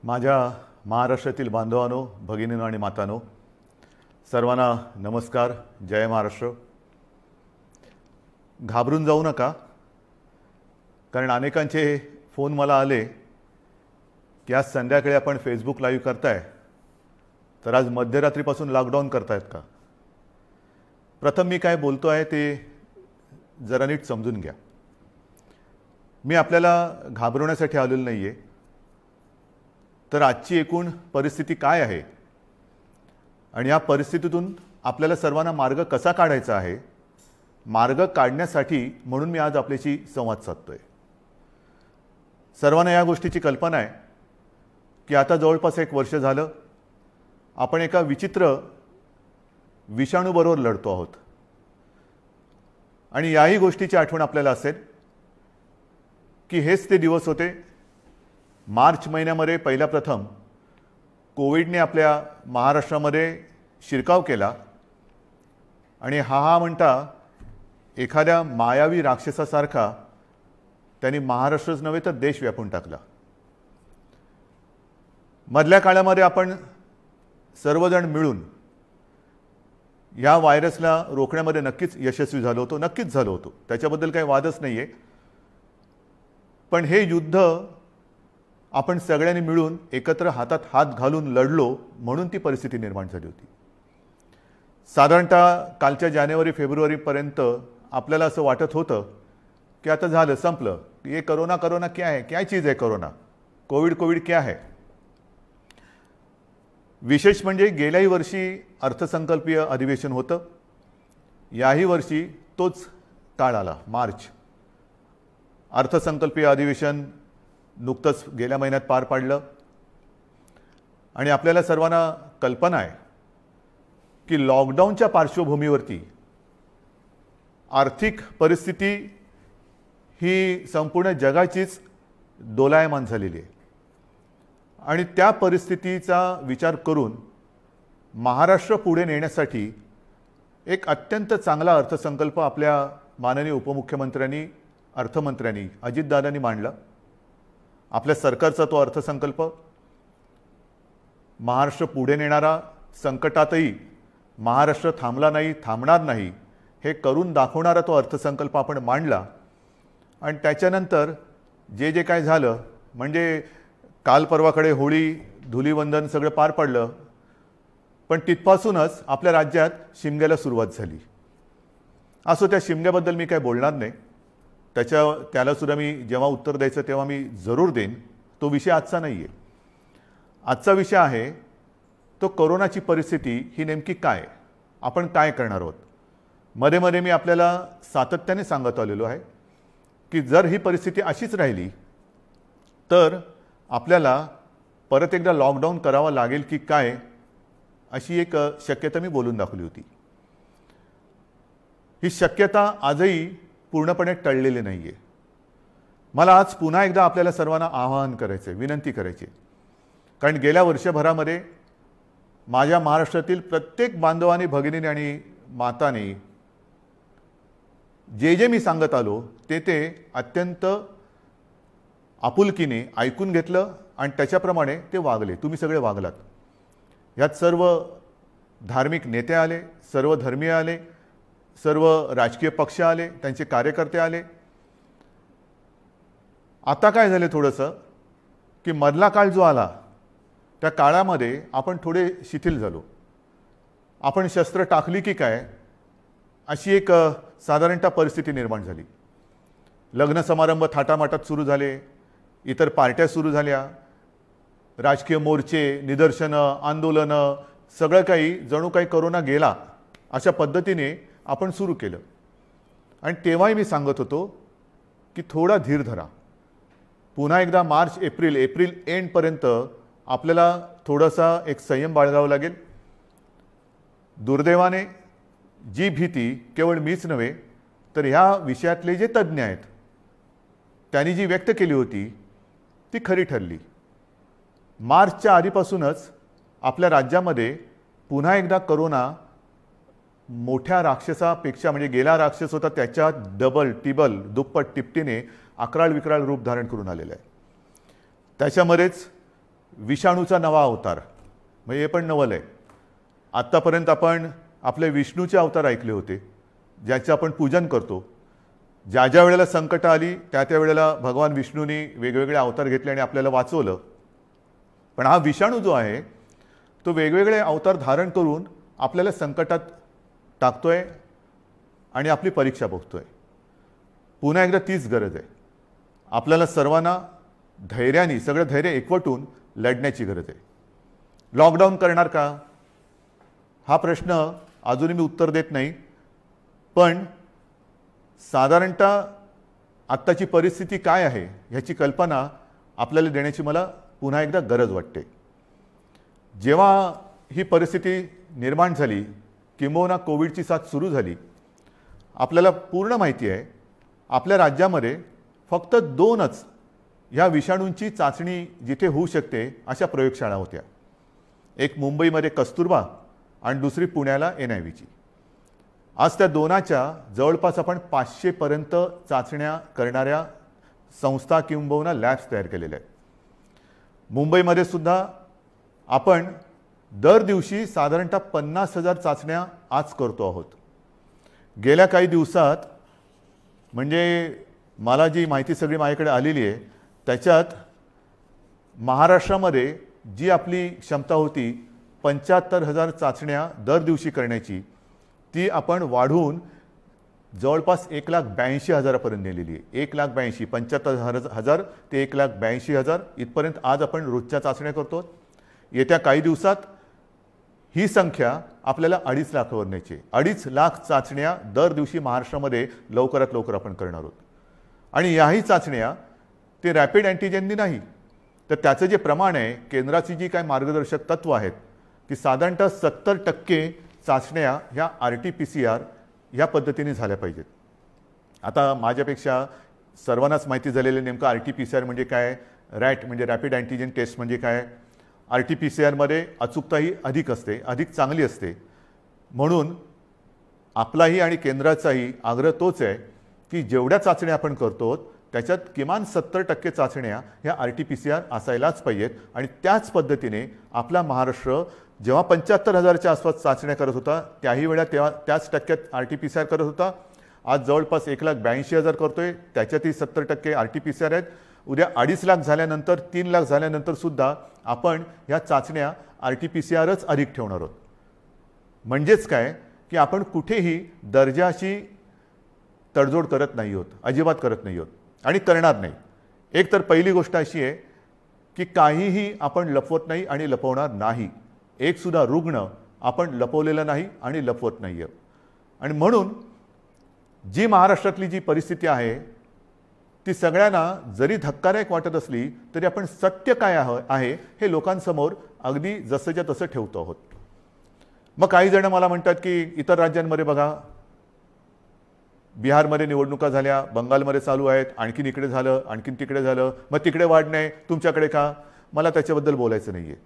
माझ्या महाराष्ट्रातील बांधवांनो, भगिनींनो आणि मातांनो, सर्वांना नमस्कार. जय महाराष्ट्र. घाबरून जाऊ नका, कारण अनेकांचे फोन मला आले की आज संध्याकाळी आपण फेसबुक लाईव्ह करताय, तर आज मध्यरात्रीपासून लॉकडाऊन करतायत का. प्रथम मी काय बोलतो आहे ते जरा नीट समजून घ्या. मी आपल्याला घाबरवण्यासाठी आलेलो नाही आहे, तर आजची एकूण परिस्थिती काय आहे आणि या परिस्थितीतून आपल्याला सर्वांना मार्ग कसा काढायचा आहे, मार्ग काढण्यासाठी म्हणून मी आज आपल्याशी संवाद साधतोय. सर्वांना या गोष्टीची कल्पना आहे की आता जवळपास 1 वर्ष झालं आपण एका विचित्र विषाणूबरोबर लढतो आहोत. आणि याही गोष्टीची आठवण आपल्याला असेल की हेच ते दिवस होते मार्च महिन्यामध्ये पहिला प्रथम कोविडने आपल्या महाराष्ट्रामध्ये शिरकाव केला आणि हा म्हणता एखाद्या मायावी राक्षसासारखा त्यांनी महाराष्ट्रच नव्हे तर देश व्यापून टाकला. मधल्या काळामध्ये आपण सर्वजण मिळून या व्हायरसला रोखण्यामध्ये नक्कीच यशस्वी झालो होतो, त्याच्याबद्दल काही वादच नाही आहे. पण हे युद्ध आपण सगळ्यांनी मिळून एकत्र हातात हात घालून लढलो म्हणून ती परिस्थिती निर्माण झाली होती. साधारणतः कालच्या जानेवारी-फेब्रुवारीपर्यंत आपल्याला असं वाटत होतं की आता झालं, संपलं. ये कोरोना क्या है, क्या चीज़ है कोरोना, कोविड क्या है. विशेष म्हणजे गेल्याही वर्षी अर्थसंकल्पीय अधिवेशन होतं, याही वर्षी तोच काळ आला, मार्च. अर्थसंकल्पीय अधिवेशन नुकतंच गेल्या महिन्यात पार पाडलं आणि आपल्याला सर्वांना कल्पना आहे की लॉकडाऊनच्या पार्श्वभूमीवरती आर्थिक परिस्थिती ही संपूर्ण जगाचीच दोलायमान झालेली आहे. आणि त्या परिस्थितीचा विचार करून महाराष्ट्र पुढे नेण्यासाठी एक अत्यंत चांगला अर्थसंकल्प आपल्या माननीय उपमुख्यमंत्र्यांनी, अर्थमंत्र्यांनी, अजितदादांनी मांडला. आपल्या सरकारचा तो अर्थसंकल्प महाराष्ट्र पुढे नेणारा, संकटातही महाराष्ट्र थांबला नाही, थांबणार नाही हे करून दाखवणारा तो अर्थसंकल्प आपण मांडला. आणि त्याच्यानंतर जे जे काय झालं, म्हणजे काल परवाकडे होळी, धुलीवंदन सगळं पार पडलं, पण तिथपासूनच आपल्या राज्यात शिमग्याला सुरुवात झाली. असो, त्या शिमग्याबद्दल मी काय बोलणार नाही, त्यालासुद्धा मी जेव्हा उत्तर द्यायचं तेव्हा मी जरूर देईन. तो विषय आजचा नाही आहे. आजचा विषय आहे तो कोरोनाची परिस्थिती ही नेमकी काय, आपण काय करणार आहोत. मध्ये मध्ये मी आपल्याला सातत्याने सांगत आलेलो आहे की जर ही परिस्थिती अशीच राहिली तर आपल्याला परत एकदा लॉकडाऊन करावा लागेल की काय, अशी एक शक्यता मी बोलून दाखवली होती. ही शक्यता आजही पूर्णपणे टळलेली नाही आहे. मला आज पुन्हा एकदा आपल्याला सर्वांना आवाहन करायचं आहे, विनंती करायची आहे, कारण गेल्या वर्षभरामध्ये माझ्या महाराष्ट्रातील प्रत्येक बांधवांनी, भगिनींनी आणि मातांनी जे जे मी सांगत आलो ते अत्यंत आपुलकीने ऐकून घेतलं आणि त्याच्याप्रमाणे ते वागले. तुम्ही सगळे वागलात. यात सर्व धार्मिक नेते आले, सर्व धर्मीय आले, सर्व राजकीय पक्ष आले, त्यांचे कार्यकर्ते आले. आता काय झाले थोडंसं की मधला काळ जो आला त्या काळामध्ये आपण थोडे शिथिल झालो. आपण शस्त्र टाकली की काय अशी एक साधारणतः परिस्थिती निर्माण झाली. लग्न समारंभ थाटामाटात सुरू झाले, इतर पार्ट्या सुरू झाल्या, राजकीय मोर्चे, निदर्शनं, आंदोलनं, सगळं काही जणू काही कोरोना गेला अशा पद्धतीने आपण सुरू केलं. आणि तेव्हाही मी सांगत होतो की थोडा धीर धरा. पुन्हा एकदा मार्च एप्रिल एंडपर्यंत आपल्याला थोडासा एक संयम बाळगावा लागेल. दुर्दैवाने जी भीती केवळ मीच नव्हे तर ह्या विषयातले जे तज्ज्ञ आहेत त्यांनी जी व्यक्त केली होती ती खरी ठरली. मार्चच्या आधीपासूनच आपल्या राज्यामध्ये पुन्हा एकदा कोरोना मोठ्या राक्षसापेक्षा, म्हणजे गेला राक्षस होता त्याच्या डबल टिबल दुप्पट तिपटीने अकराळ विकराळ रूप धारण करून आलेलं आहे. त्याच्यामध्येच विषाणूचा नवा अवतार, म्हणजे हे पण नवल आहे. आत्तापर्यंत आपण आपले विष्णूचे अवतार ऐकले होते, ज्याचे आपण पूजन करतो. ज्या ज्या वेळेला संकट आली त्या त्या वेळेला भगवान विष्णूंनी वेगवेगळे अवतार घेतले आणि आपल्याला वाचवलं. पण हा विषाणू जो आहे तो वेगवेगळे अवतार धारण करून आपल्याला संकटात टाकतोय आणि आपली परीक्षा बघतोय. पुन्हा एकदा तीच गरज आहे. आपल्याला सर्वांना धैर्याने, सगळं धैर्य एकवटून लढण्याची गरज आहे. लॉकडाऊन करणार का, हा प्रश्न अजूनही मी उत्तर देत नाही. पण साधारणतः आत्ताची परिस्थिती काय आहे ह्याची कल्पना आपल्याला देण्याची मला पुन्हा एकदा गरज वाटते. जेव्हा ही परिस्थिती निर्माण झाली, किंबहुना कोविडची साथ सुरू झाली, आपल्याला पूर्ण माहिती आहे आपल्या राज्यामध्ये फक्त 2च ह्या विषाणूंची चाचणी जिथे होऊ शकते अशा प्रयोगशाळा होत्या. एक मुंबईमध्ये कस्तुरबा आणि दुसरी पुण्याला NIVची. आज त्या 2च्या जवळपास आपण 500 पर्यंत चाचण्या करणाऱ्या संस्था किंबहुना लॅब्स तयार केलेल्या आहेत. मुंबईमध्ये सुद्धा आपण दर दिवशी साधारणतः 50,000 चाचण्या आज करतो आहोत. गेल्या काही दिवसात, म्हणजे मला जी माहिती सगळी माझ्याकडे आलेली आहे त्याच्यात महाराष्ट्रामध्ये जी आपली क्षमता होती 75,000 चाचण्या दर दिवशी करण्याची, ती आपण वाढवून जवळपास 1,82,000 पर्यंत नेलेली आहे. 1,82,000, 75,000 ते 1,82,000 इथपर्यंत आज आपण रोजच्या चाचण्या करतो. येत्या काही दिवसात ही संख्या आपल्याला 2.5 लाखावर न्यायची. 2.5 लाख चाचण्या दर दिवशी महाराष्ट्रामध्ये लवकरात लवकर आपण करणार आहोत. आणि याही चाचण्या ते रॅपिड अँटीजेननी नाही, तर त्याचं जे प्रमाण आहे, केंद्राची जी काय मार्गदर्शक तत्व आहेत, की साधारणतः 70% चाचण्या ह्या RT-PCR ह्या पद्धतीने झाल्या पाहिजेत. आता माझ्यापेक्षा सर्वांनाच माहिती झालेलं नेमकं RT-PCR म्हणजे काय, रॅट म्हणजे रॅपिड अँटीजेन टेस्ट म्हणजे काय. RT-PCR अचूकताही अधिक असते, अधिक चांगली असते. म्हणून आपलाही आणि केंद्राचाही आग्रह तोच आहे की जेवढ्या चाचण्या आपण करतो त्याच्यात किमान 70% चाचण्या ह्या RT-PCR असायलाच पाहिजेत. आणि त्याच पद्धतीने आपला महाराष्ट्र जेव्हा 75,000च्या आसपास चाचण्या करत होता त्याही वेळा तेव्हा त्याच टक्क्यात RT-PCR करत होता. आज जवळपास 1,82,000 करतोय, त्याच्यातही 70% RT-PCR आहेत. उद्या 2.5 लाख झाल्यानंतर, 3 लाख झाल्यानंतर सुद्धा आपण ह्या चाचण्या RT-PCRच अधिक ठेवणार आहोत. म्हणजेच काय की आपण कुठेही दर्जाची तडजोड करत नाही आहोत, अजिबात करत नाही आहोत आणि करणार नाही. एक तर पहिली गोष्ट अशी आहे की काहीही आपण लपवत नाही आणि लपवणार नाही. एक सुद्धा रुग्ण आपण लपवलेला नाही आणि लपवत नाही आहे. आणि म्हणून जी महाराष्ट्रातली जी परिस्थिती आहे ती सगळ्यांना जरी धक्कादायक वाटत असली तरी आपण सत्य काय आहे हे लोकांसमोर अगदी जसंच्या तसं ठेवतो आहोत. मग काही जण मला म्हणतात की इतर राज्यांमध्ये बघा, बिहारमध्ये निवडणुका झाल्या, बंगालमध्ये चालू आहेत, आणखीन इकडे झालं, आणखीन तिकडे झालं, मग तिकडे वाढ नाही, तुमच्याकडे का. मला त्याच्याबद्दल बोलायचं नाही आहे,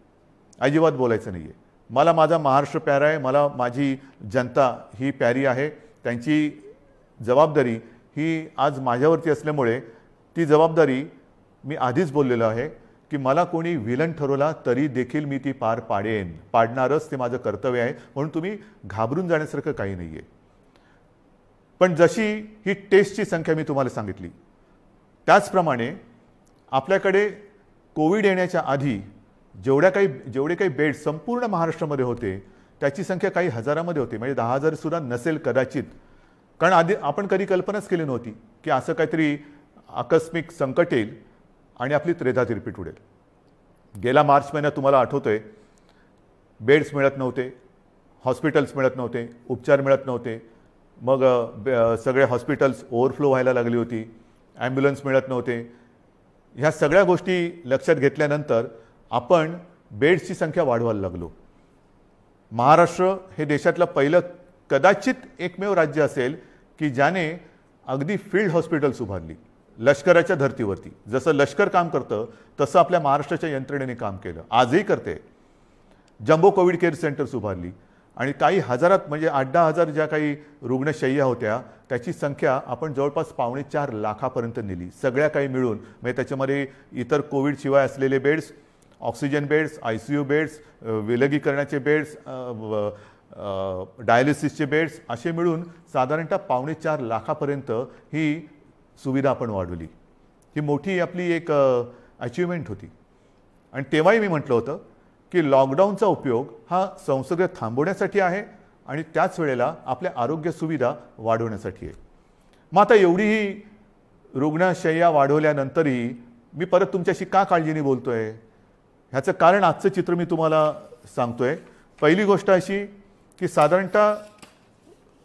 अजिबात बोलायचं नाही आहे. मला माझा महाराष्ट्र प्यारा आहे, मला माझी जनता ही प्यारी आहे. त्यांची जबाबदारी ही आज माझ्यावरती असल्यामुळे ती जबाबदारी मी आधीच बोललेलो आहे की मला कोणी विलन ठरवला तरी देखील मी ती पार पाडणारच, ते माझं कर्तव्य आहे. म्हणून तुम्ही घाबरून जाण्यासारखं काही नाही आहे. पण जशी ही टेस्टची संख्या मी तुम्हाला सांगितली त्याचप्रमाणे आपल्याकडे कोविड येण्याच्या आधी जेवढे काही बेड संपूर्ण महाराष्ट्रामध्ये होते त्याची संख्या काही हजारामध्ये होती, म्हणजे 10,000 सुद्धा नसेल कदाचित. कारण आधी आपण कधी कल्पनाच केली नव्हती की असं काहीतरी आकस्मिक संकट येईल आणि आपली त्रेधा तिरपीट उडेल. गेला मार्च महिन्यात तुम्हाला आठवतंय, बेड्स मिळत नव्हते, हॉस्पिटल्स मिळत नव्हते, उपचार मिळत नव्हते. मग सगळे हॉस्पिटल्स ओव्हरफ्लो व्हायला लागली होती, ॲम्ब्युलन्स मिळत नव्हते. ह्या सगळ्या गोष्टी लक्षात घेतल्यानंतर आपण बेड्सची संख्या वाढवायला लागलो. महाराष्ट्र हे देशातलं पहिलं कदाचित एकमेव राज्य असेल की ज्याने अगदी फील्ड हॉस्पिटल्स उभारली लष्कराच्या धर्तीवरती. जसं लष्कर काम करतं तसं आपल्या महाराष्ट्राच्या यंत्रणेने काम केलं, आजही करते. जम्बो कोविड केअर सेंटर्स उभारली आणि काही हजारात, म्हणजे 8-10 हजार ज्या काही रुग्णशय्या होत्या त्याची संख्या आपण जवळपास 4.25 लाखापर्यंत नेली, सगळ्या काही मिळून. म्हणजे त्याच्यामध्ये इतर कोविड शिवाय असलेले beds, oxygen beds, ICU beds, विलगीकरणाचे बेड्स, डायलिसिसचे बेड्स असे मिळून साधारणतः 4.25 लाखापर्यंत ही सुविधा आपण वाढवली. ही मोठी आपली एक अचिव्हमेंट होती. आणि तेव्हाही मी म्हटलं होतं की लॉकडाऊनचा उपयोग हा संसर्ग थांबवण्यासाठी आहे आणि त्याच वेळेला आपल्या आरोग्य सुविधा वाढवण्यासाठी आहे. मग आता एवढीही रुग्णशय्या वाढवल्यानंतरही मी परत तुमच्याशी का काळजीने बोलतोय, ह्याचं कारण आजचं चित्र मी तुम्हाला सांगतोय. पहिली गोष्ट अशी की साधारणतः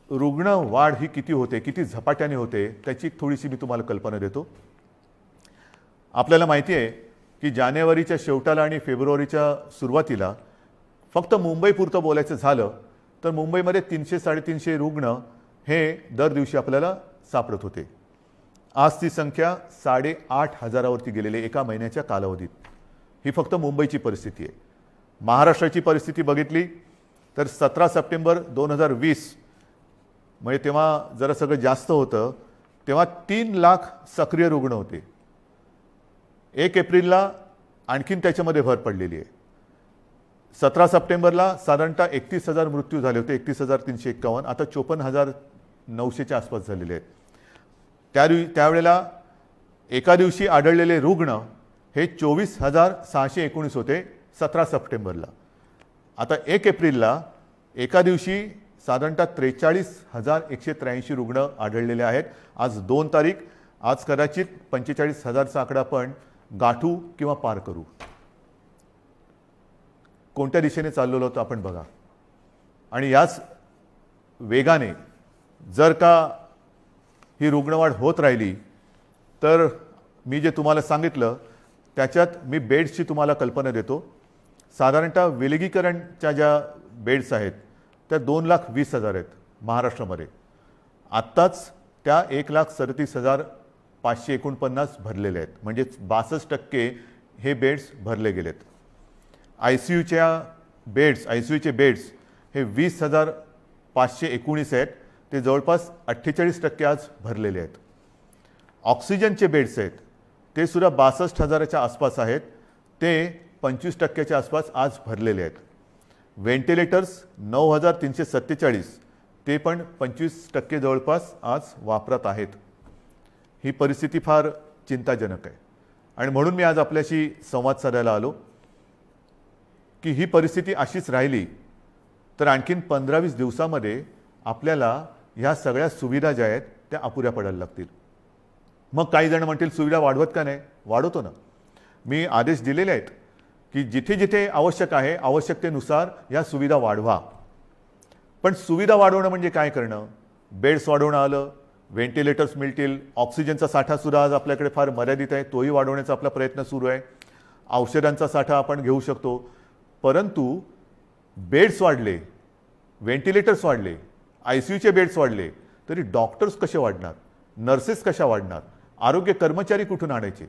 रुग्ण वाढ ही किती होते, किती झपाट्याने होते, त्याची थोडीशी मी तुम्हाला कल्पना देतो. आपल्याला माहिती आहे की जानेवारीच्या शेवटाला आणि फेब्रुवारीच्या सुरुवातीला फक्त मुंबईपुरतं बोलायचं झालं तर मुंबईमध्ये 300-350 रुग्ण हे दर दिवशी आपल्याला सापडत होते. आज ती संख्या 8,500वरती गेलेली एका महिन्याच्या कालावधीत. ही फक्त मुंबईची परिस्थिती आहे. महाराष्ट्राची परिस्थिती बघितली तर 17 सप्टेंबर 2020 म्हणजे तेव्हा जरा सगळं जास्त होतं, तेव्हा 3 लाख सक्रिय रुग्ण होते. 1 एप्रिलला आणखीन त्याच्यामध्ये भर पडलेली आहे. 17 सप्टेंबरला साधारणतः 31,000 मृत्यू झाले होते, 31,351. आता 54,900च्या आसपास झालेले आहेत. त्यावेळेला एका दिवशी आढळलेले रुग्ण हे 24,619 होते 17 सप्टेंबरला. आता 1 एप्रिलला एका दिवशी साधारणतः 43,183 रुग्ण आढळलेले आहेत. आज 2 तारीख. आज कदाचित 45,000चा आकडा आपण गाठू किंवा पार करू. कोणत्या दिशेने चाललेलो होतो आपण बघा. आणि याच वेगाने जर का ही रुग्णवाढ होत राहिली तर मी जे तुम्हाला सांगितलं त्याच्यात मी बेड्सची तुम्हाला कल्पना देतो. साधारणतः विलगीकरणच्या ज्या बेड्स आहेत त्या 2,20,000 आहेत महाराष्ट्रामध्ये. आत्ताच त्या 1,37,549 भरलेले आहेत, म्हणजे 62% हे बेड्स भरले गेलेत. ICUचे बेड्स हे 20,519 आहेत, ते जवळपास 48% आज भरलेले आहेत. ऑक्सिजनचे बेड्स आहेत ते सुद्धा 62,000च्या आसपास आहेत, ते 25%च्या आसपास आज भरलेले आहेत. व्हेंटिलेटर्स 9,347 ते पण 25% जवळपास आज वापरात आहेत. ही परिस्थिती फार चिंताजनक आहे आणि म्हणून मी आज आपल्याशी संवाद साधायला आलो की ही परिस्थिती अशीच राहिली तर आणखीन 15-20 दिवसामध्ये आपल्याला ह्या सगळ्या सुविधा ज्या आहेत त्या अपुऱ्या पडायला लागतील. मग काही जण म्हणतील सुविधा वाढवत का नाही? वाढवतो ना. मी आदेश दिलेले आहेत की जिथे जिथे आवश्यक आहे आवश्यकतेनुसार या सुविधा वाढवा. पण सुविधा वाढवणं म्हणजे काय करणं? बेड्स वाढवणं आलं, व्हेंटिलेटर्स मिळतील, ऑक्सिजनचा साठासुद्धा आज आपल्याकडे फार मर्यादित आहे, तोही वाढवण्याचा आपला प्रयत्न सुरू आहे. औषधांचा साठा आपण घेऊ शकतो, परंतु बेड्स वाढले, व्हेंटिलेटर्स वाढले, ICUचे बेड्स वाढले तरी डॉक्टर्स कसे वाढणार, नर्सेस कशा वाढणार, आरोग्य कर्मचारी कुठून आणायचे?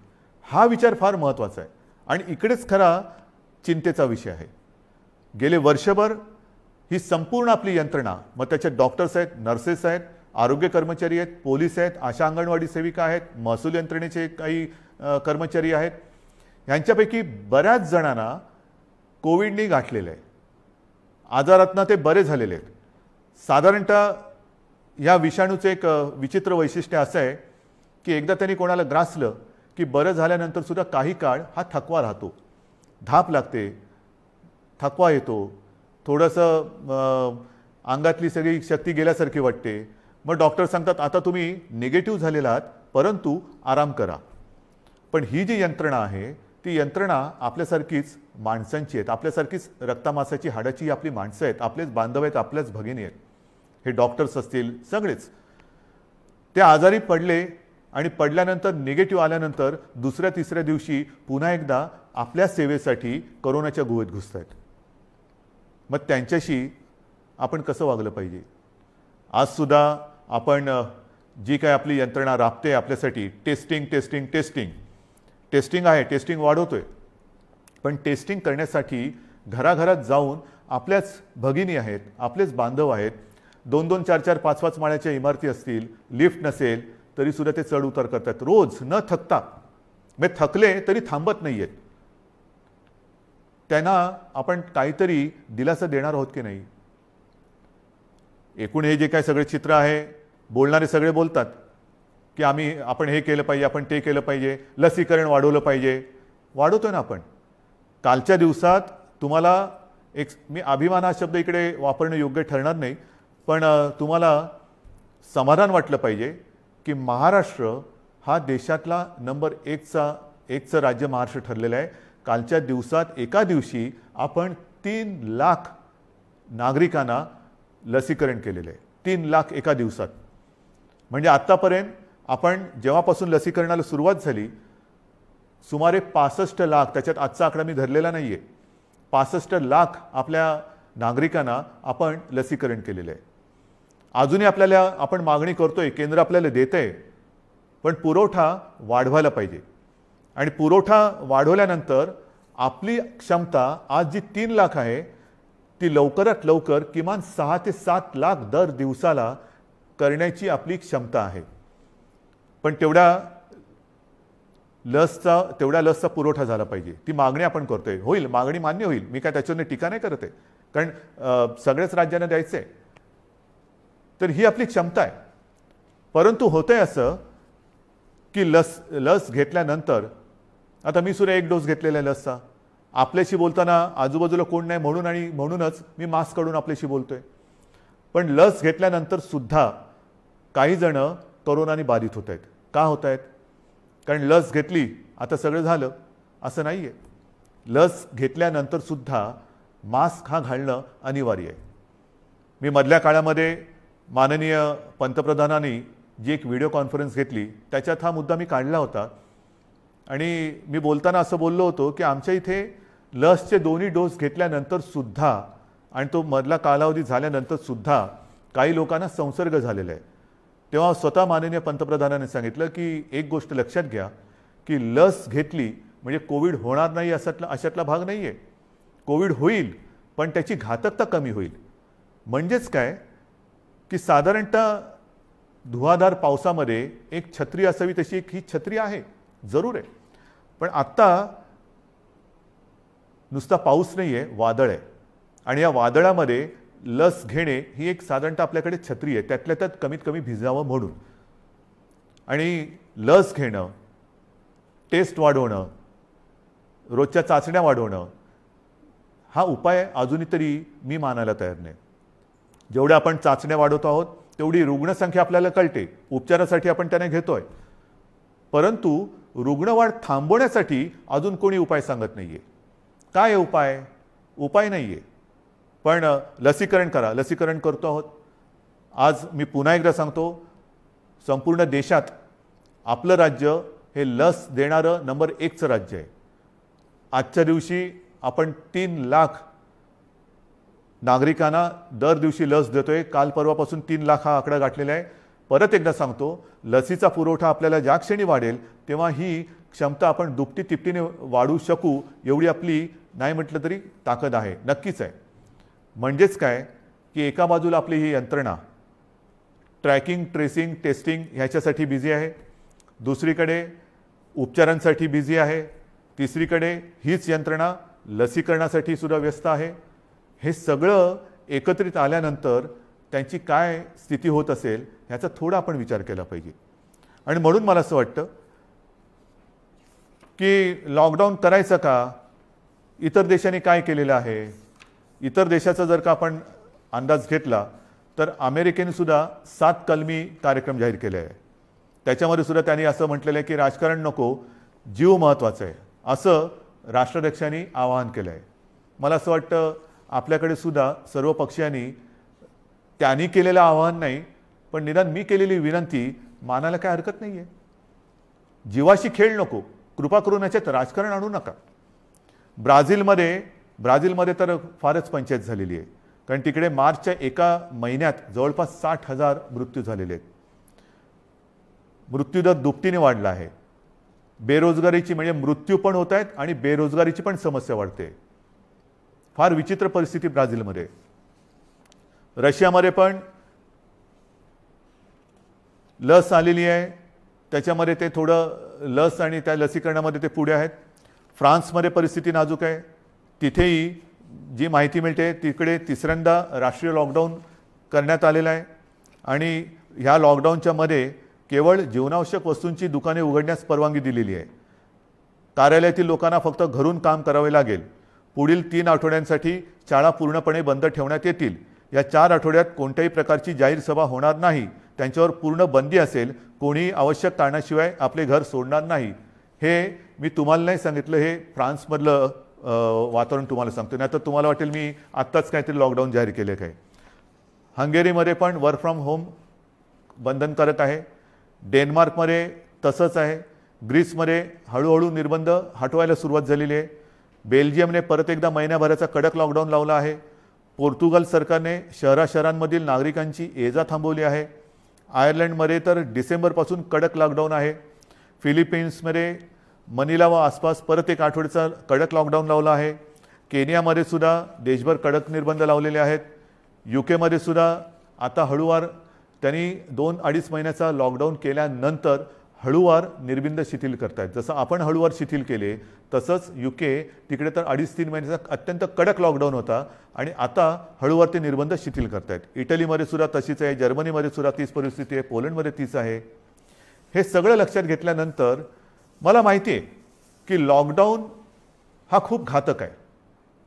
हा विचार फार महत्त्वाचा आहे आणि इकडेच खरा चिंतेचा विषय आहे. गेले वर्षभर ही संपूर्ण आपली यंत्रणा, मग त्याच्यात डॉक्टर्स आहेत, नर्सेस आहेत, आरोग्य कर्मचारी आहेत, पोलीस आहेत, आशा अंगणवाडी सेविका आहेत, महसूल यंत्रणेचे काही कर्मचारी आहेत, यांच्यापैकी बऱ्याच जणांना कोविडने गाठलेलं आहे. आजारातनं ते बरे झालेले आहेत. साधारणतः या विषाणूचं एक विचित्र वैशिष्ट्य असं आहे की एकदा त्यांनी कोणाला ग्रासलं की बरं झाल्यानंतर सुद्धा काही काळ हा थकवा राहतो, धाप लागते, थकवा येतो, थोडंसं अंगातली सगळी शक्ती गेल्यासारखी वाटते. मग डॉक्टर सांगतात आता तुम्ही निगेटिव्ह झालेला आहात परंतु आराम करा. पण ही जी यंत्रणा आहे ती यंत्रणा आपल्यासारखीच माणसांची आहेत, आपल्यासारखीच रक्तामासाची हाडाची आपली माणसं आहेत, आपलेच बांधव आहेत, आपल्याच भगिनी आहेत. हे डॉक्टर्स असतील सगळेच ते आजारी पडले आणि पडल्यानंतर निगेटिव्ह आल्यानंतर दुसऱ्या तिसऱ्या दिवशी पुन्हा एकदा आपल्या सेवेसाठी कोरोनाच्या गुहेत घुसत आहेत. मग त्यांच्याशी आपण कसं वागलं पाहिजे? आजसुद्धा आपण जी काय आपली यंत्रणा राबते आपल्यासाठी, टेस्टिंग टेस्टिंग टेस्टिंग टेस्टिंग आहे, टेस्टिंग वाढवतोय. पण टेस्टिंग करण्यासाठी घराघरात जाऊन आपल्याच भगिनी आहेत, आपलेच बांधव आहेत, 2-2, 4-4, 5-5 माळ्याच्या इमारती असतील, लिफ्ट नसेल तरी सुद्धा ते चढ उतार करतात रोज न थकता. मग थकले तरी थांबत नाही आहेत. त्यांना आपण काहीतरी दिलासा देणार आहोत की नाही? एकूण हे जे काय सगळे चित्र आहे, बोलणारे सगळे बोलतात की आपण हे केलं पाहिजे, आपण ते केलं पाहिजे, लसीकरण वाढवलं पाहिजे. वाढवतोय ना आपण. कालच्या दिवसात तुम्हाला मी अभिमान हा शब्द इकडे वापरणं योग्य ठरणार नाही, पण तुम्हाला समाधान वाटलं पाहिजे की महाराष्ट्र हा देशातला नंबर 1चं राज्य महाराष्ट्र ठरलेलं आहे. कालच्या दिवसात एका दिवशी आपण 3 लाख नागरिकांना लसीकरण केलेलं आहे. 3 लाख एका दिवसात. म्हणजे आत्तापर्यंत आपण जेव्हापासून लसीकरणाला सुरुवात झाली सुमारे 65 लाख, त्याच्यात आजचा आकडा मी धरलेला नाही आहे, 65 लाख आपल्या नागरिकांना आपण लसीकरण केलेलं आहे. अजूनही आपण मागणी करतोय, केंद्र आपल्याला देतंय, पण पुरवठा वाढवायला पाहिजे. आणि पुरवठा वाढवल्यानंतर आपली क्षमता आज जी 3 लाख आहे ती लवकरात लवकर किमान 6 ते 7 लाख दर दिवसाला करण्याची आपली क्षमता आहे. पण तेवढ्या लसचा पुरवठा झाला पाहिजे. ती मागणी आपण करतोय. होईल, मागणी मान्य होईल, मी काय त्याच्यावर टीका नाही करत आहे, कारण सगळ्याच राज्यांना द्यायचं आहे. तर ही आपली क्षमता आहे. परंतु होतंय असं की लस घेतल्यानंतर, आता मी सुद्धा 1 डोस घेतलेला आहे लसचा. आपल्याशी बोलताना आजूबाजूला कोण नाही म्हणूनच मी मास्क काढून आपल्याशी बोलतोय. पण लस घेतल्यानंतर सुद्धा काही जण कोरोनाने बाधित होत आहेत. का होत आहेत? कारण लस घेतली आता सगळं झालं असं नाही आहे. लस घेतल्यानंतर सुद्धा मास्क हा घालणं अनिवार्य आहे. मी मधल्या काळामध्ये माननीय पंतप्रधानांनी जी एक व्हिडिओ कॉन्फरन्स घेतली त्याच्यात हा मुद्दा मी काढला होता. आणि मी बोलताना असं बोललो होतो की आमच्या इथे लसचे 2 डोस घेतल्यानंतर सुद्धा आणि तो मधला कालावधी झाल्यानंतर सुद्धा काही लोकांना संसर्ग झालेला आहे. तेव्हा स्वतः माननीय पंतप्रधानांनी सांगितलं की एक गोष्ट लक्षात घ्या की लस घेतली म्हणजे कोविड होणार नाही अशातला भाग नाही आहे. कोविड होईल, पण त्याची घातकता कमी होईल. म्हणजेच काय की साधारणतः धुवाधार पावसामध्ये एक छत्री असावी तशी ही छत्री आहे, जरूर आहे. पण आत्ता नुसता पाऊस नाही आहे, वादळ आहे. आणि या वादळामध्ये लस घेणे ही एक साधारणतः आपल्याकडे छत्री आहे, त्यातल्या त्यात कमीत कमी भिजावं म्हणून. आणि लस घेणं, टेस्ट वाढवणं, रोजच्या चाचण्या वाढवणं हा उपाय अजूनही तरी मी मानायला तयार नाही. जेवढ्या आपण चाचण्या वाढवतो आहोत तेवढी रुग्णसंख्या आपल्याला कळते, उपचारासाठी आपण त्याने घेतोय. परंतु रुग्णवाढ थांबवण्यासाठी अजून कोणी उपाय सांगत नाहीये. काय उपाय? उपाय नाहीये. पण लसीकरण करा, लसीकरण करतो आहोत. आज मी पुन्हा एकदा सांगतो, संपूर्ण देशात आपलं राज्य हे लस देणारं नंबर 1चं राज्य आहे. आजच्या दिवशी आपण 3 लाख नागरिकांना दर दिवशी लस देतोय. काल परवापासून 3 लाख हा आकडा गाठलेला आहे. परत एकदा सांगतो, लसीचा पुरवठा आपल्याला ज्या क्षणी वाढेल तेव्हा ही क्षमता आपण दुपटी तिपटीने वाढवू शकू एवढी आपली नाही म्हटलं तरी ताकद आहे, नक्कीच आहे. म्हणजेच काय की एका बाजूला आपली ही यंत्रणा ट्रॅकिंग, ट्रेसिंग, टेस्टिंग ह्याच्यासाठी बिझी आहे, दुसरीकडे उपचारांसाठी बिझी आहे, तिसरीकडे हीच यंत्रणा लसीकरणासाठी सुद्धा व्यस्त आहे. हे सगळं एकत्रित आल्यानंतर त्यांची काय स्थिती होत असेल ह्याचा थोडा आपण विचार केला पाहिजे. आणि म्हणून मला असं वाटतं की लॉकडाऊन करायचं का? इतर देशांनी काय केलेलं आहे? इतर देशाचा जर का आपण अंदाज घेतला तर अमेरिकेने सुद्धा 7 कलमी कार्यक्रम जाहीर केले आहे. त्याच्यामध्ये सुद्धा त्यांनी असं म्हटलेलं आहे की राजकारण नको, जीव महत्त्वाचा आहे, असं राष्ट्राध्यक्षांनी आवाहन केलं आहे. मला असं वाटतं आपल्याकडे सुद्धा सर्व पक्षांनी त्यांनी केलेलं आवाहन नाही, पण निदान मी केलेली विनंती मानायला काय हरकत नाही आहे. जीवाशी खेळ नको, कृपा करून याच्यात राजकारण आणू नका. ब्राझीलमध्ये तर फारच पंचायत झालेली आहे, कारण तिकडे मार्चच्या एका महिन्यात जवळपास 60,000 मृत्यू झालेले आहेत. मृत्यूदर दुपटीने वाढला आहे. बेरोजगारीची म्हणजे मृत्यू पण होत आहेत आणि बेरोजगारीची पण समस्या वाढते. फार विचित्र परिस्थिती ब्राझीलमध्ये. रशियामध्ये पण लस आलेली आहे, त्याच्यामध्ये ते थोडं लस आणि त्या लसीकरणामध्ये ते पुढे आहेत. फ्रान्समध्ये परिस्थिती नाजूक आहे. तिथेही जी माहिती मिळते तिकडे तिसऱ्यांदा राष्ट्रीय लॉकडाऊन करण्यात आलेला आहे आणि ह्या लॉकडाऊनच्या मध्ये केवळ जीवनावश्यक वस्तूंची दुकाने उघडण्यास परवानगी दिलेली आहे. कार्यालयातील लोकांना फक्त घरून काम करावे लागेल. पुढील 3 आठवड्यांसाठी शाळा पूर्णपणे बंद ठेवण्यात येतील. या 4 आठवड्यात कोणत्याही प्रकारची जाहीर सभा होणार नाही. त्यांच्यावर पूर्ण बंदी असेल. कोणी आवश्यक कारणाशिवाय आपले घर सोडणार नाही. हे मी तुम्हाला नाही सांगितलं, हे फ्रान्समधलं वातावरण तुम्हाला सांगतो. नाही तर तुम्हाला वाटेल मी आत्ताच काहीतरी लॉकडाऊन जाहीर केले काय. हंगेरीमध्ये पण वर्क फ्रॉम होम बंधनकारक आहे. डेन्मार्कमध्ये तसंच आहे. ग्रीसमध्ये हळूहळू निर्बंध हटवायला सुरुवात झालेली आहे. बेल्जियमने परत एकदा महिन्याभराचा कडक लॉकडाऊन लावला आहे. पोर्तुगाल सरकारने शहरांमधील नागरिकांची ये जा थांबवली आहे. आयर्लंडमध्ये तर डिसेंबरपासून कडक लॉकडाऊन आहे. फिलिपिन्समध्ये मनिला व आसपास परत 1 आठवड्याचा कडक लॉकडाऊन लावला आहे. केनियामध्ये सुद्धा देशभर कडक निर्बंध लावलेले आहेत. UK सुद्धा आता हळूवार त्यांनी 2-2.5 महिन्याचा लॉकडाऊन केल्यानंतर हळूवार निर्बंध शिथिल करतायत. जसं आपण हळूवार शिथिल केले तसंच UK तिकडे तर 2.5-3 महिन्याचा अत्यंत कडक लॉकडाऊन होता आणि आता हळूवार ते निर्बंध शिथिल करतायत. इटलीमध्ये सुद्धा तशीच आहे. जर्मनीमध्ये सुद्धा तीच परिस्थिती आहे. पोलंडमध्ये तीच आहे. हे सगळं लक्षात घेतल्यानंतर मला माहिती आहे की लॉकडाऊन हा खूप घातक आहे.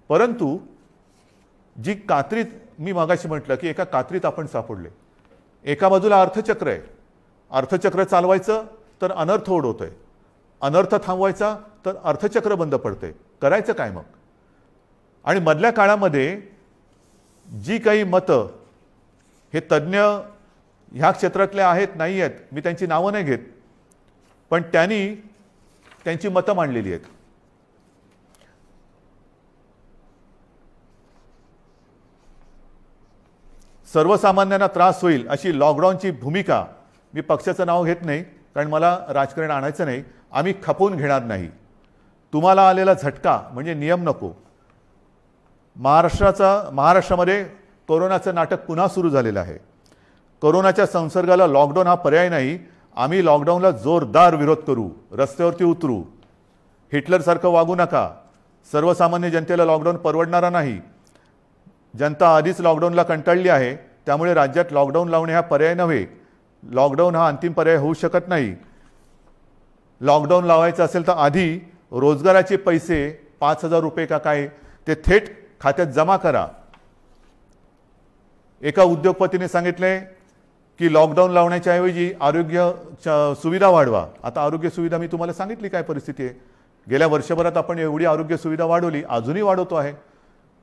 परंतु जी कात्रीत मी मागाशी म्हटलं की एका कात्रीत आपण सापडले. एका बाजूला अर्थचक्र आहे. अर्थचक्र चालवायचं तर अनर्थ ओढवतोय. अनर्थ थांबवायचा तर अर्थचक्र बंद पडतंय. करायचं काय मग. आणि मधल्या काळामध्ये जी काही मतं हे तज्ज्ञ ह्या क्षेत्रातले आहेत नाही आहेत, मी त्यांची नावं नाही घेत, पण त्यांनी त्यांची मतं मांडलेली आहेत. सर्वसामान्यांना त्रास होईल अशी लॉकडाऊनची भूमिका, मी पक्षाचं नाव घेत नाही कारण मला राजकारण आणायचं नाही, आम्ही खपवून घेणार नाही. तुम्हाला आलेला झटका म्हणजे नियम नको. महाराष्ट्रामध्ये कोरोनाचं नाटक पुन्हा सुरू झालेलं आहे. कोरोनाच्या संसर्गाला लॉकडाऊन हा पर्याय नाही. आम्ही लॉकडाऊनला जोरदार विरोध करू, रस्त्यावरती उतरू. हिटलरसारखं वागू नका. सर्वसामान्य जनतेला लॉकडाऊन परवडणारा नाही. जनता आधीच लॉकडाऊनला कंटाळली आहे. त्यामुळे राज्यात लॉकडाऊन लावणे हा पर्याय नव्हे. लॉकडाऊन हा अंतिम पर्याय होऊ शकत नाही. लॉकडाऊन लावायचं असेल तर आधी रोजगाराचे पैसे 5,000 रुपये का काय ते थेट खात्यात जमा करा. एका उद्योगपतीने सांगितले की लॉकडाऊन लावण्याच्या ऐवजी आरोग्य सुविधा वाढवा. आता आरोग्य सुविधा मी तुम्हाला सांगितली काय परिस्थिती आहे. गेल्या वर्षभरात आपण एवढी आरोग्य सुविधा वाढवली, अजूनही वाढवतो आहे.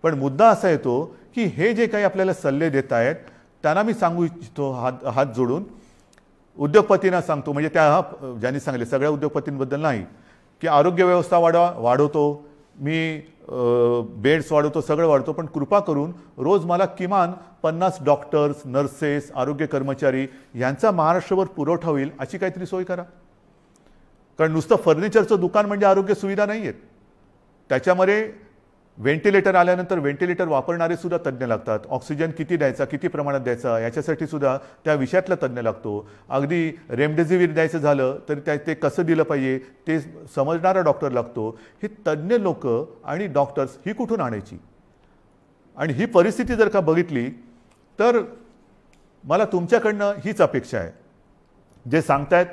पण मुद्दा असा येतो की हे जे काही आपल्याला सल्ले देत आहेत त्यांना मी सांगू इच्छितो हात जोडून, उद्योगपतींना सांगतो, म्हणजे त्या ज्यांनी सांगले सगळ्या उद्योगपतींबद्दल नाही, की आरोग्य व्यवस्था वाढवतो मी, बेड्स वाढवतो, सगळं वाढवतो, पण कृपा करून रोज मला किमान 50 डॉक्टर्स, नर्सेस, आरोग्य कर्मचारी यांचा महाराष्ट्रभर पुरवठा होईल अशी काहीतरी सोय करा. कारण नुसतं फर्निचरचं दुकान म्हणजे आरोग्य सुविधा नाही आहेत. त्याच्यामध्ये व्हेंटिलेटर आल्यानंतर व्हेंटिलेटर वापरणारे सुद्धा तज्ज्ञ लागतात. ऑक्सिजन किती द्यायचा, किती प्रमाणात द्यायचा याच्यासाठी सुद्धा त्या विषयातला तज्ज्ञ लागतो. अगदी रेमडेसिवीर द्यायचं झालं तरी ते कसं दिलं पाहिजे ते समजणारा डॉक्टर लागतो. ही तज्ज्ञ लोक आणि डॉक्टर्स ही कुठून आणायची. आणि ही परिस्थिती जर का बघितली तर मला तुमच्याकडनं हीच अपेक्षा आहे. जे सांगतायत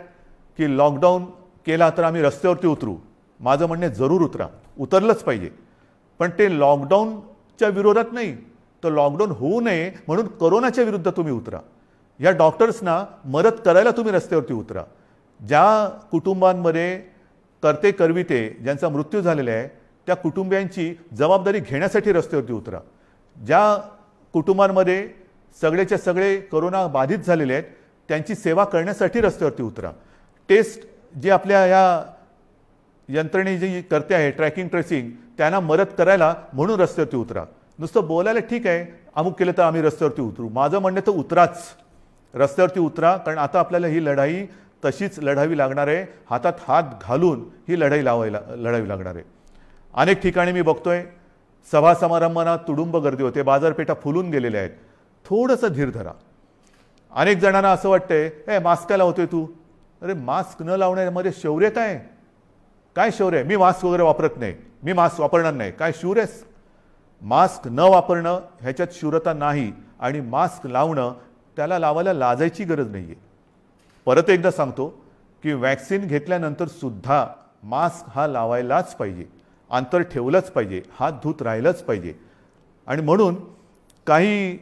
की लॉकडाऊन केला तर आम्ही रस्त्यावरती उतरू, माझं म्हणणे जरूर उतरा, उतरलंच पाहिजे. पण ते लॉकडाऊनच्या विरोधात नाही, तर लॉकडाऊन होऊ नये म्हणून कोरोनाच्या विरुद्ध तुम्ही उतरा. या डॉक्टर्सना मदत करायला तुम्ही रस्त्यावरती उतरा. ज्या कुटुंबांमध्ये करते करविते ज्यांचा मृत्यू झालेला आहे त्या कुटुंबियांची जबाबदारी घेण्यासाठी रस्त्यावरती उतरा. ज्या कुटुंबांमध्ये सगळेच्या सगळे कोरोना बाधित झालेले आहेत त्यांची सेवा करण्यासाठी रस्त्यावरती उतरा. टेस्ट जे आपल्या या यंत्रणे जी करते आहे ट्रॅकिंग ट्रेसिंग त्यांना मदत करायला म्हणून रस्त्यावरती उतरा. नुसतं बोलायला ठीक आहे, अमुक केलं तर आम्ही रस्त्यावरती उतरू, माझं म्हणणं तर उतराच, रस्त्यावरती उतरा. कारण आता आपल्याला ही लढाई तशीच लढावी लागणार आहे. हातात हात घालून ही लढाई लढावी लागणार आहे. अनेक ठिकाणी मी बघतोय सभा समारंभांना तुडुंब गर्दी होते, बाजारपेठा फुलून गेलेल्या आहेत. थोडंसं धीर धरा. अनेक जणांना असं वाटतंय मास्क काय लावतोय तू. अरे मास्क न लावण्यामध्ये शौर्य काय शौर्य आहे. मी मास्क वगैरे वापरत नाही. मी मास्क वापरणार नाही. काय शूर आहेस? मास्क न वापरणं ह्याच्यात शूरता नाही आणि मास्क लावणं त्याला लावायला लाजायची गरज नाही आहे. परत एकदा सांगतो की वॅक्सिन घेतल्यानंतर सुद्धा मास्क हा लावायलाच पाहिजे, अंतर ठेवलंच पाहिजे, हात धुत राहिलंच पाहिजे. आणि म्हणून काही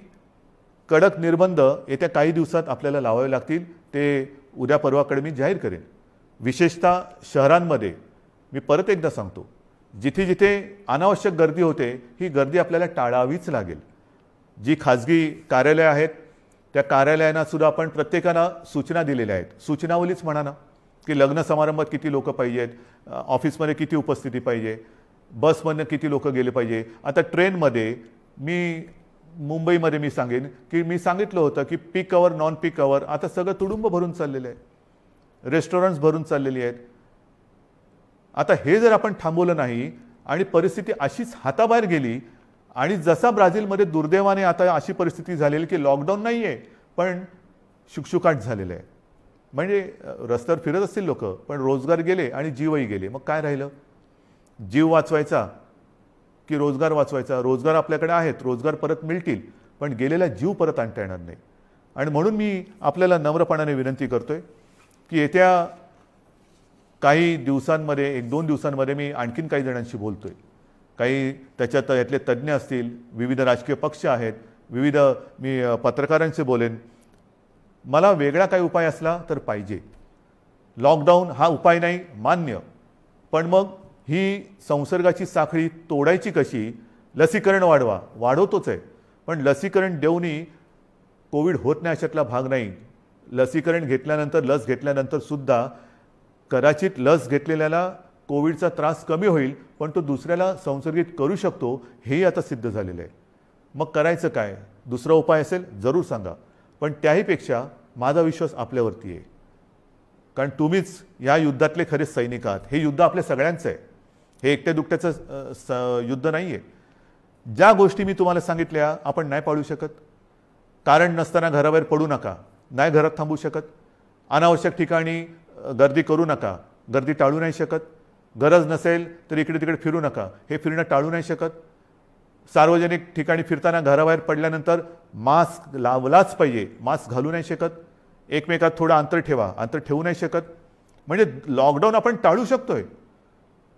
कडक निर्बंध येत्या काही दिवसात आपल्याला लावावे लागतील. ते उद्या परवाकडे मी जाहीर करेन. विशेषतः शहरांमध्ये मी परत एकदा सांगतो, जिथे जिथे अनावश्यक गर्दी होते ही गर्दी आपल्याला टाळावीच लागेल. जी खाजगी कार्यालय आहेत त्या कार्यालयांना सुद्धा आपण प्रत्येकाला सूचना दिलेल्या आहेत. सूचनावलीच म्हणा ना, की लग्न समारंभात किती लोक पाहिजेत, ऑफिसमध्ये किती उपस्थिती पाहिजे, बसमधनं किती लोक गेले पाहिजे. आता ट्रेनमध्ये मुंबईमध्ये मी सांगेन की मी सांगितलं होतं की पीक अवर नॉन पीक अवर आता सगळं तुडुंब भरून चाललेलं आहे, रेस्टॉरंट्स भरून चाललेली आहेत. आता हे जर आपण थांबवलं नाही आणि परिस्थिती अशीच हाताबाहेर गेली आणि जसा ब्राझीलमध्ये दुर्दैवाने आता अशी परिस्थिती झालेली की लॉकडाऊन नाही आहे पण शुकशुकाट झालेलं आहे, म्हणजे रस्त्यावर फिरत असतील लोक पण रोजगार गेले आणि जीवही गेले. मग काय राहिलं? जीव वाचवायचा की रोजगार वाचवायचा? रोजगार आपल्याकडे आहेत, रोजगार परत मिळतील पण गेलेला जीव परत आणता येणार नाही. आणि म्हणून मी आपल्याला नम्रपणाने विनंती करतोय की येत्या काही दिवसांमध्ये, 1-2 दिवसांमध्ये मी आणखीन काही जणांशी बोलतोय. काही त्याच्यात यातले तज्ज्ञ असतील, विविध राजकीय पक्ष आहेत, विविध मी पत्रकारांशी बोलेन. मला वेगळा काही उपाय असला तर पाहिजे. लॉकडाऊन हा उपाय नाही मान्य, पण मग ही संसर्गाची साखळी तोडायची कशी? लसीकरण वाढवतोच आहे पण लसीकरण देऊनही कोविड होत नाही अशातला भाग नाही. लसीकरण घेतल्यानंतर, लस घेतल्यानंतर सुद्धा कदाचित लस घेतलेल्याला कोविडचा त्रास कमी होईल पण तो दुसऱ्याला संसर्गित करू शकतो, हेही आता सिद्ध झालेलं आहे. मग करायचं काय? दुसरा उपाय असेल जरूर सांगा, पण त्याहीपेक्षा माझा विश्वास आपल्यावरती आहे. कारण तुम्हीच या युद्धातले खरे सैनिक आहात. हे युद्ध आपल्या सगळ्यांचं आहे, हे एकट्या दुकट्याचं युद्ध नाही आहे. ज्या गोष्टी मी तुम्हाला सांगितल्या आपण नाही पाळू शकत. कारण नसताना घराबाहेर पडू नका, नाही घरात थांबू शकत. अनावश्यक ठिकाणी गर्दी करू नका, गर्दी टाळू नाही शकत. गरज नसेल तर इकडे तिकडे फिरू नका, हे फिरणं टाळू नाही शकत. सार्वजनिक ठिकाणी फिरताना घराबाहेर पडल्यानंतर मास्क लावलाच पाहिजे, मास्क घालू नाही शकत. एकमेकात थोडं अंतर ठेवा, अंतर ठेवू नाही शकत. म्हणजे लॉकडाऊन आपण टाळू शकतोय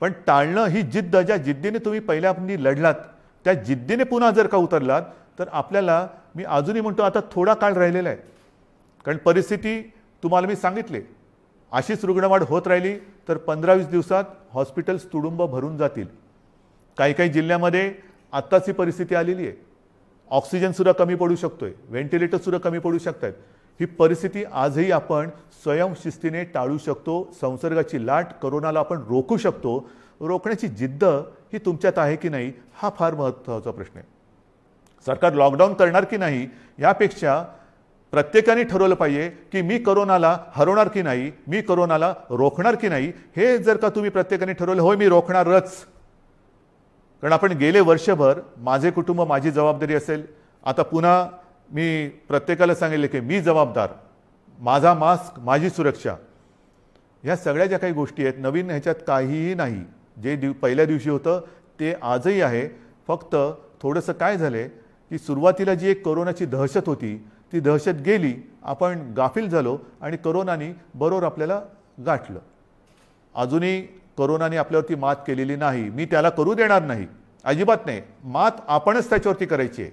पण टाळणं ही जिद्द, ज्या जिद्दीने तुम्ही पहिल्यांदा लढलात त्या जिद्दीने पुन्हा जर का उतरलात तर आपल्याला, मी अजूनही म्हणतो आता थोडा काळ राहिलेला आहे. कारण परिस्थिती तुम्हाला मी सांगितले, अशीच रुग्णवाढ होत राहिली तर 15-20 दिवसात हॉस्पिटल्स तुडुंब भरून जातील. काही काही जिल्ह्यामध्ये आत्ताच ही परिस्थिती आलेली आहे. ऑक्सिजनसुद्धा कमी पडू शकतोय, व्हेंटिलेटरसुद्धा कमी पडू शकतात. ही परिस्थिती आजही आपण स्वयंशिस्तीने टाळू शकतो. संसर्गाची लाट, कोरोनाला आपण रोखू शकतो. रोखण्याची जिद्द ही तुमच्यात आहे की नाही हा फार महत्त्वाचा प्रश्न आहे. सरकार लॉकडाऊन करणार की नाही यापेक्षा प्रत्येकाने ठरवलं पाहिजे की मी कोरोनाला हरवणार की नाही, मी कोरोनाला रोखणार की नाही. हे जर का तुम्ही प्रत्येकाने ठरवलं, होय मी रोखणारच. कारण आपण गेले वर्षभर माझे कुटुंब माझी जबाबदारी असेल, आता पुन्हा मी प्रत्येकाला सांगितले की मी जबाबदार, माझा मास्क माझी सुरक्षा. ह्या सगळ्या ज्या काही गोष्टी आहेत नवीन, ह्याच्यात काहीही नाही. जे पहिल्या दिवशी होतं ते आजही आहे. फक्त थोडंसं काय झालं की सुरुवातीला जी एक कोरोनाची दहशत होती ती दहशत गेली, आपण गाफील झालो आणि कोरोनाने बरोबर आपल्याला गाठलं. अजूनही कोरोनाने आपल्यावरती मात केलेली नाही, मी त्याला करू देणार नाही, अजिबात नाही. मात आपणच त्याच्यावरती करायची आहे.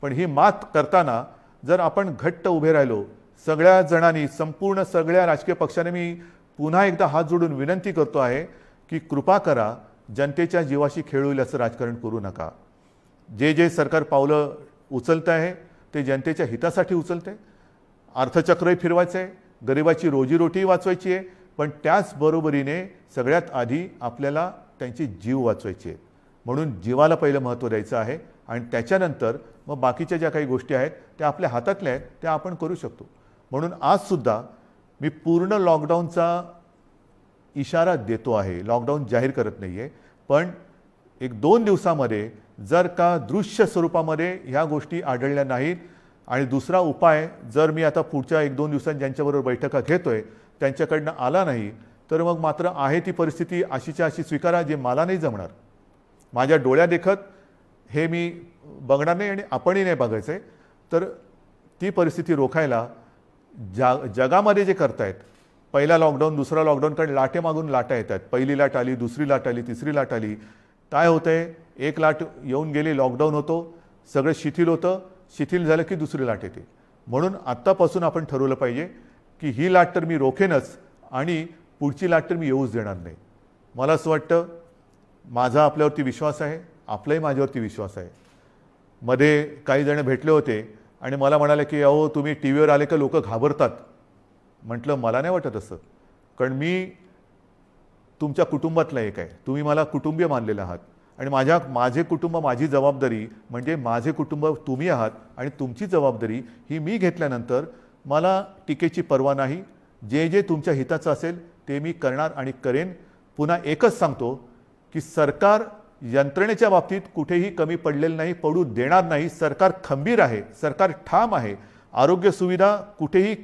पण ही मात करताना जर आपण घट्ट उभे राहिलो सगळ्या जणांनी, संपूर्ण सगळ्या राजकीय पक्षाने, मी पुन्हा एकदा हात जोडून विनंती करतो आहे की कृपा करा, जनतेच्या जीवाशी खेळ होईल असं राजकारण करू नका. जे सरकार पावलं उचलत आहे ते जनतेच्या हितासाठी उचलते. अर्थचक्रही फिरवायचं आहे, गरिबाची रोजीरोटी वाचवायची आहे, पण त्याचबरोबरीने सगळ्यात आधी आपल्याला त्यांची जीव वाचवायची आहे. म्हणून जीवाला पहिलं महत्त्व द्यायचं आहे आणि त्याच्यानंतर मग बाकीच्या ज्या काही गोष्टी आहेत त्या आपल्या हातातल्या आहेत त्या आपण करू शकतो. म्हणून आजसुद्धा मी पूर्ण लॉकडाऊनचा इशारा देतो आहे, लॉकडाऊन जाहीर करत नाही आहे. पण 1-2 दिवसामध्ये जर का दृश्य स्वरूपामध्ये ह्या गोष्टी आढळल्या नाहीत आणि दुसरा उपाय जर मी आता पुढच्या 1-2 दिवसांत ज्यांच्याबरोबर बैठका घेतोय त्यांच्याकडनं आला नाही तर मग मात्र आहे ती परिस्थिती अशीच्या अशी स्वीकारा, जे मला नाही जमणार. माझ्या डोळ्यादेखत हे मी बघणार नाही आणि आपणही नाही बघायचं आहे. तर ती परिस्थिती रोखायला जगामध्ये जे करतायत, पहिला लॉकडाऊन दुसरा लॉकडाऊन, कारण लाटे मागून लाटा येतात. पहिली लाट आली, दुसरी लाट आली, तिसरी लाट आली. काय होतंय, एक लाट येऊन गेली, लॉकडाऊन होतो, सगळं शिथिल होतं, शिथिल झालं की दुसरी लाट येते. म्हणून आत्तापासून आपण ठरवलं पाहिजे की ही लाट तर मी रोखेनच आणि पुढची लाट तर मी येऊच देणार नाही. मला असं वाटतं, माझा आपल्यावरती विश्वास आहे, आपलाही माझ्यावरती विश्वास आहे. मध्ये काही जण भेटले होते आणि मला म्हणाले की अहो तुम्ही टी व्हीवर आले का लोक घाबरतात. म्हटलं मला नाही वाटत असं, कारण मी तुमच्या कुटुंबातला एक आहे, तुम्ही मला कुटुंबीय मानलेलं आहात आणि माझे कुटुंब, माझी जबाबदारी म्हणजे माझे कुटुंब तुम्ही आहात आणि तुमची जबाबदारी ही मी घेतल्यानंतर मला टीकेची पर्वा नाही. जे जे तुमच्या हिताचं असेल ते मी करणार आणि करेन. पुन्हा एकच सांगतो की सरकार यंत्रणेच्या बाबतीत कुठेही कमी पडलेलं नाही, पडू देणार नाही. सरकार खंबीर आहे, सरकार ठाम आहे. आरोग्य सुविधा कुठेही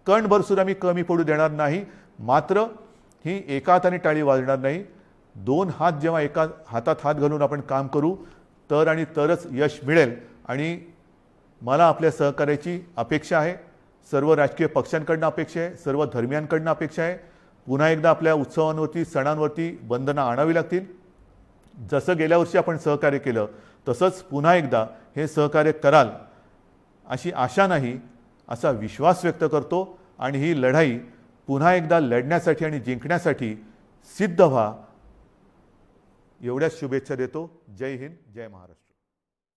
कणभर सुद्धा मी कमी पडू देणार नाही. मात्र ही एका हाताने टाळी वाजणार नाही. दोन हात जेव्हा एका हातात हात घालून आपण काम करू तर आणि तरच यश मिळेल. आणि मला आपल्या सहकार्याची अपेक्षा आहे, सर्व राजकीय पक्षांकडनं अपेक्षा आहे, सर्व धर्मियांकडनं अपेक्षा आहे. पुन्हा एकदा आपल्या उत्सवांवरती, सणांवरती बंधनं आणावी लागतील. जसं गेल्या वर्षी आपण सहकार्य केलं तसंच पुन्हा एकदा हे सहकार्य कराल अशी आशा नाही, असा विश्वास व्यक्त करतो. आणि ही लढाई पुन्हा एकदा लढण्यासाठी आणि जिंकण्यासाठी सिद्ध व्हा, एवढ्याच शुभेच्छा देतो. जय हिंद, जय महाराष्ट्र.